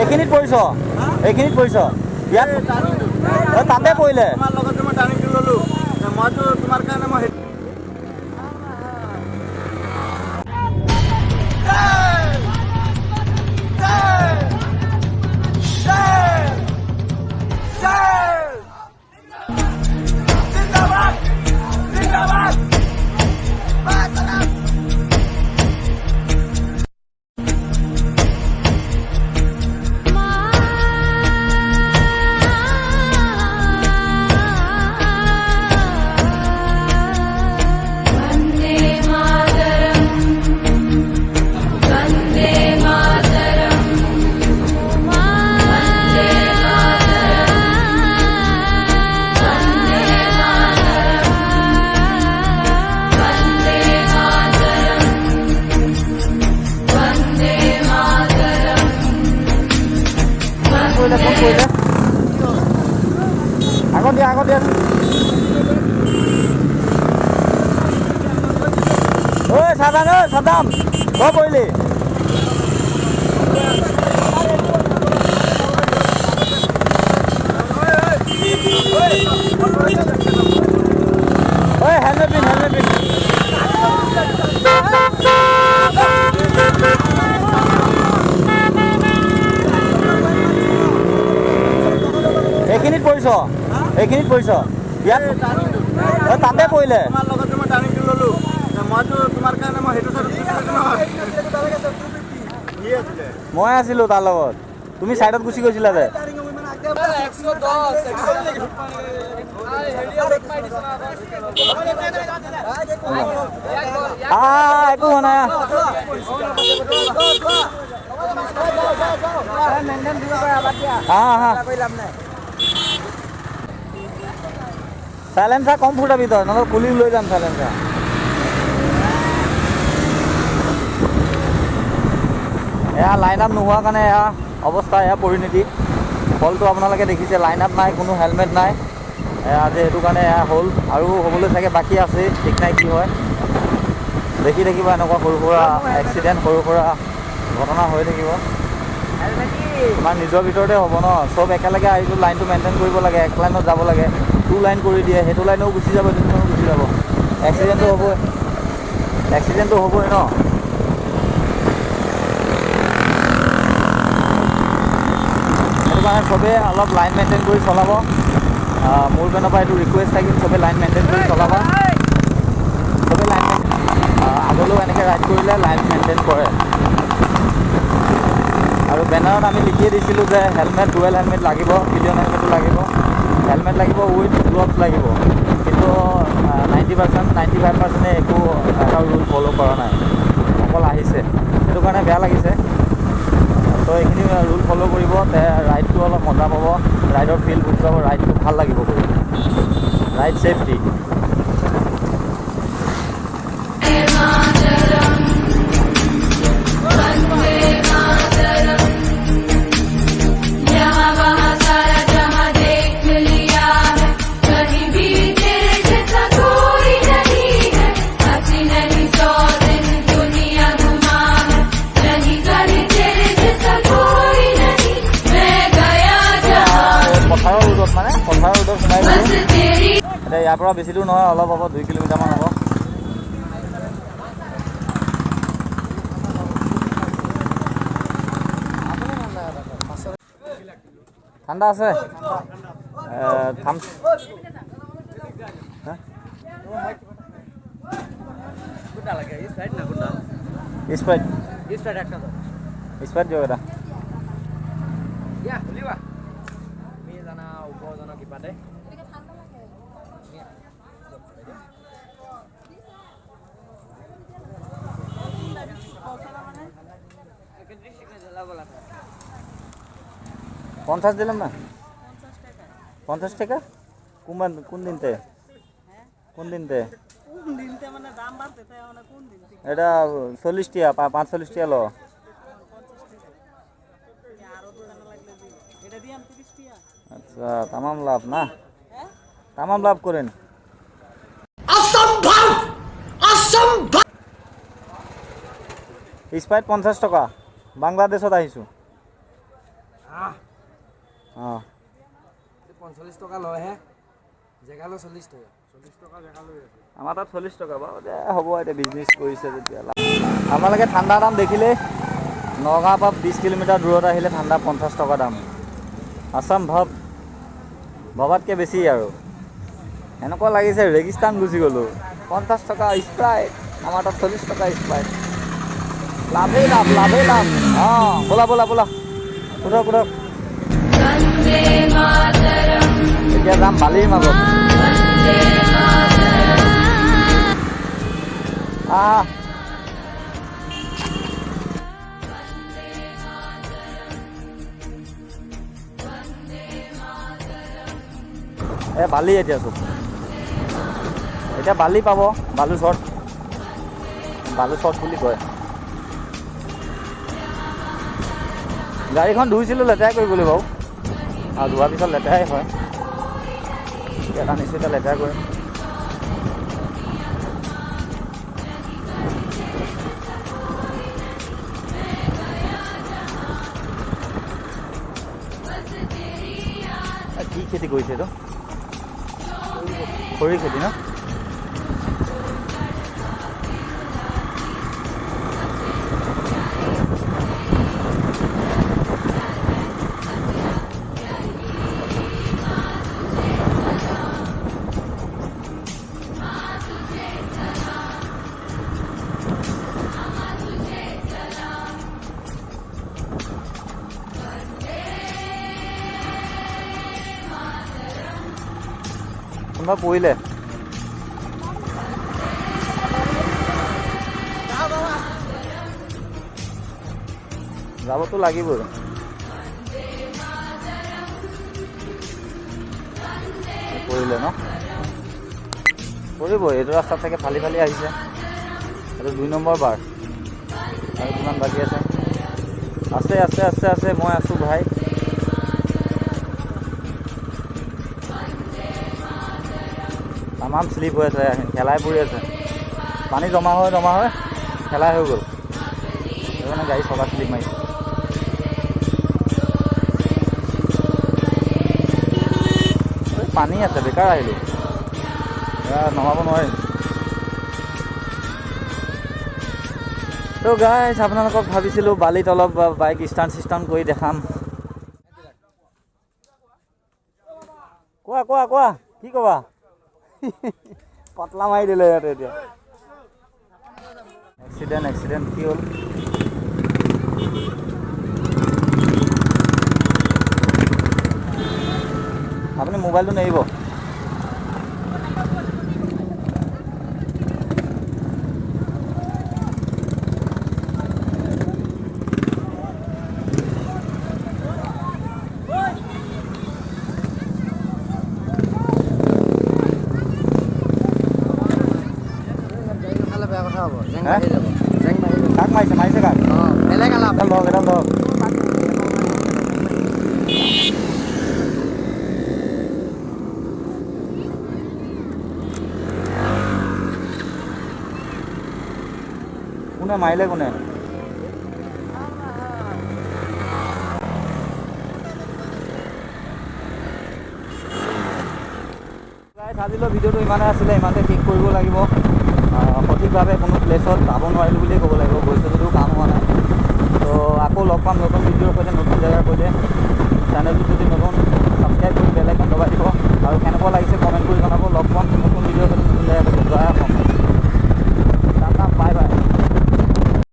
এইখিনিত পৰিছ এইখিনিত পৰিছ ইয়াত তাতে পৰিলে তোমাৰ লগতে মই টাৰ্ণিংটো ল'লোঁ মইতো তোমাৰ কাৰণে মই আগত দিয়া ঐ সাদাম তই পৰিলি ঐ হেলমেট পিন এইখিনিত পৰিছ ইয়াত তাতে পৰিলে তোমাৰ লগতে মই টাৰ্ণিংটো ল'লোঁ মইতো তোমাৰ কাৰণে মই সেইটো মই আছিলোঁ তাৰ লগত তুমি ছাইডত গুচি গৈছিলা যে একো হোৱা নাই সাইলেন্সাৰ কম ফুটাবি তই নহ'লে খুলি লৈ যাম সাইলেন্সাৰ এয়া লাইন আপ নোহোৱাৰ কাৰণে এয়া অৱস্থা এয়া পৰিণতি ফলটো আপোনালোকে দেখিছে লাইন আপ নাই কোনো হেলমেট নাই আজি সেইটো কাৰণে এয়া হ'ল আৰু হ'বলৈ চাগে বাকী আছে ঠিক নাই কি হয় দেখি থাকিব এনেকুৱা সৰু সুৰা এক্সিডেণ্ট সৰু সুৰা ঘটনা হৈ থাকিব তোমাৰ নিজৰ ভিতৰতে হ'ব ন চব একেলগে আহিছোঁ লাইনটো মেইনটেইন কৰিব লাগে এক লাইনত যাব লাগে 2 লাইন কৰি দিয়ে সেইটো লাইনেও গুচি যাব সেইটো লাইনেও গুচি যাব এক্সিডেণ্টটো হ'বই ন সেইটো কাৰণে চবেই অলপ লাইন মেইনটেইন কৰি চলাব মোৰ পিনৰ পৰা এইটো ৰিকুৱেষ্ট থাকিল চবেই লাইন মেইনটেইন কৰি চলাবা চবেই লাইন আগলৈও এনেকৈ ৰাইড কৰিলে লাইন মেইনটেইন কৰে আৰু বেনাৰত আমি লিখিয়ে দিছিলোঁ যে হেলমেট ডুৱেল হেলমেট লাগিব পিলিয়ন হেলমেটো লাগিব হেলমেট লাগিব উইথ গ্লভছ লাগিব কিন্তু 95% একো এটা ৰুল ফ'ল' কৰা নাই অকল আহিছে সেইটো কাৰণে বেয়া লাগিছে তো এইখিনি ৰুল ফ'ল' কৰিব তে ৰাইডটো অলপ মজা পাব ৰাইডৰ ফিল বুজি পাব ৰাইডটো ভাল লাগিব কৰি ৰাইড ছেফটি এতিয়া ইয়াৰ পৰা বেছি দূৰ নহয় অলপ হ'ব 2 কিলোমিটাৰমান হ'ব ঠাণ্ডা আছে স্প্ৰাইট দিয়ক এটা পঞ্চাশ দিলাম না 50 টাকা কোন দিনতে এটা 40 টাকা 45 টাকা লো আচ্ছা তামাম লাভ না তামাম লাভ করেন স্প্রাইট 50 টাকা বাংলাদেশত আহিছো অঁ 45 টকা লয়হে জেগালৈ 40 টকা 40 টকা জেগা লৈ আছে আমাৰ তাত 40 টকা বাৰু দে হ'ব এতিয়া বিজনেছ কৰিছে যেতিয়া আপোনালোকে ঠাণ্ডা দাম দেখিলেই নগাঁৱৰ পৰা 20 কিলোমিটাৰ দূৰত আহিলে ঠাণ্ডা 50 টকা দাম আছাম ভবাতকৈ বেছি আৰু এনেকুৱা লাগিছে ৰেগিস্তান গুচি গ'লোঁ 50 টকা স্প্ৰাইট আমাৰ তাত 40 টকা স্প্ৰাইট লাভেই লাভ অঁ ব'লা সোধক এতিয়া যাম বালিৰ মাজত বালি এতিয়া চব এতিয়া বালি পাব বালু চট বুলি কয় গাড়ীখন ধুইছিলোঁ লেতেৰাই কৰিবলৈ বাৰু আৰু ধোৱাৰ পিছত লেতেৰাই হয় এতিয়া আনিছোঁ এতিয়া লেতেৰা কৰিম কি খেতি কৰিছে এইটো খৰি খেতি ন কোনোবা পৰিলে যাবতো লাগিবই পৰিলে ন পৰিব এইটো ৰাস্তাত চাগে ফালি আহিছে এইটো 2 নম্বৰ বাৰ আৰু কিমান বাকী আছে মই আছোঁ ভাই তামাম শ্লিপ হৈ আছে খেলাই পৰি আছে পানী জমা হয় খেলাই হৈ গ'ল সেইকাৰণে গাড়ী চলা শ্লিপ মাৰিছে পানী আছে বেকাৰ আহিলোঁ নমাব নোৱাৰিম তো গাইছ আপোনালোকক ভাবিছিলোঁ বালিত অলপ বাইক ষ্টাণ্ট কৰি দেখাম কোৱা কি ক'বা পাতলা মাৰি দিলে ইয়াতে এতিয়া এক্সিডেণ্ট কি হ'ল আপুনি মোবাইলটো নেৰিব কাক মাৰিছে কাক বেলেগ ধৰক কোনে মাৰিলে কোনে আজিলৈ ভিডিঅ'টো ইমানে আছিলে ইমানতে শেষ কৰিব লাগিব সঠিকভাৱে কোনো প্লেচত যাব নোৱাৰিলোঁ বুলিয়ে ক'ব লাগিব গৈছোঁ যদিও কাম হোৱা নাই তো আকৌ লগ পাম নতুন ভিডিঅ'ৰ সৈতে নতুন জেগাৰ সৈতে চেনেলটো যদি নতুন ছাবস্ক্ৰাইব কৰি বেল আইকন দবাই দিব আৰু কেনেকুৱা লাগিছে